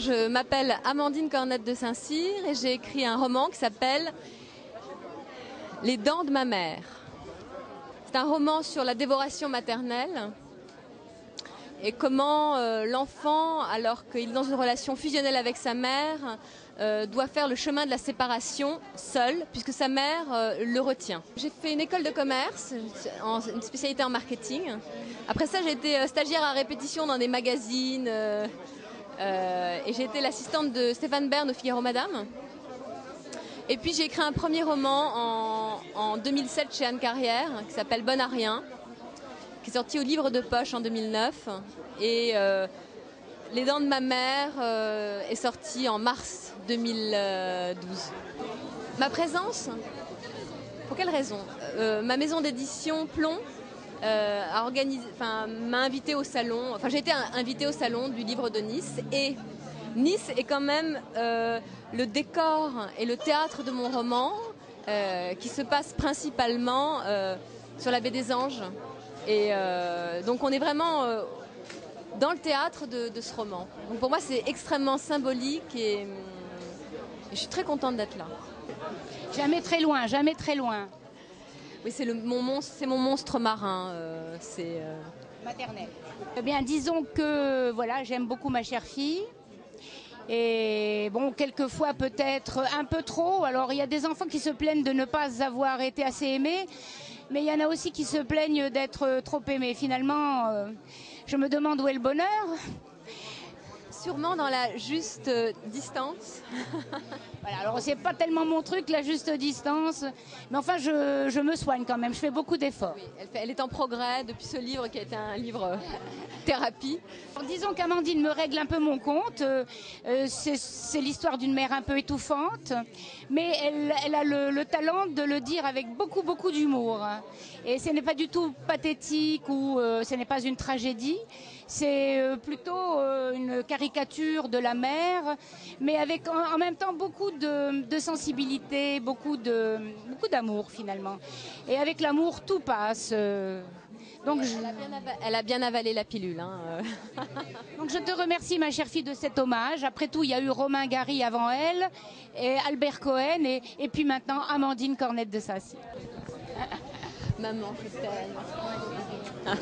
Je m'appelle Amandine Cornette de Saint-Cyr et j'ai écrit un roman qui s'appelle Les dents de ma mère. C'est un roman sur la dévoration maternelle et comment l'enfant, alors qu'il est dans une relation fusionnelle avec sa mère, doit faire le chemin de la séparation seul, puisque sa mère le retient. J'ai fait une école de commerce, une spécialité en marketing. Après ça, j'ai été stagiaire à répétition dans des magazines et j'ai été l'assistante de Stéphane Bern au Figaro Madame. Et puis j'ai écrit un premier roman en 2007 chez Anne Carrière, qui s'appelle Bonne à rien, qui est sorti au livre de poche en 2009. Et Les dents de ma mère est sorti en mars 2012. Ma présence, pour quelle raison? Ma maison d'édition Plomb m'a invitée au salon. Enfin, j'ai été invitée au salon du livre de Nice. Et Nice est quand même le décor et le théâtre de mon roman, qui se passe principalement sur la baie des Anges. Et donc on est vraiment dans le théâtre de ce roman. Donc pour moi c'est extrêmement symbolique et je suis très contente d'être là. Jamais très loin, jamais très loin. Oui, c'est mon monstre marin. Maternelle. Eh bien, disons que voilà, j'aime beaucoup ma chère fille. Et bon, quelquefois peut-être un peu trop. Alors il y a des enfants qui se plaignent de ne pas avoir été assez aimés, mais il y en a aussi qui se plaignent d'être trop aimés. Finalement, je me demande où est le bonheur. Sûrement dans la juste distance. Voilà, alors c'est pas tellement mon truc, la juste distance, mais enfin je me soigne quand même, je fais beaucoup d'efforts. Oui, elle est en progrès depuis ce livre qui a été un livre thérapie. Alors, disons qu'Amandine me règle un peu mon compte, c'est l'histoire d'une mère un peu étouffante, mais elle a le talent de le dire avec beaucoup d'humour. Et ce n'est pas du tout pathétique ou ce n'est pas une tragédie, c'est plutôt une caricature de la mère, mais avec en même temps beaucoup de sensibilité, beaucoup d'amour finalement. Et avec l'amour, tout passe. Donc elle a bien avalé la pilule. Hein. Donc je te remercie ma chère fille de cet hommage. Après tout, il y a eu Romain Gary avant elle, et Albert Cohen, et puis maintenant Amandine Cornette de Saint-Cyr. Maman, je t'aime.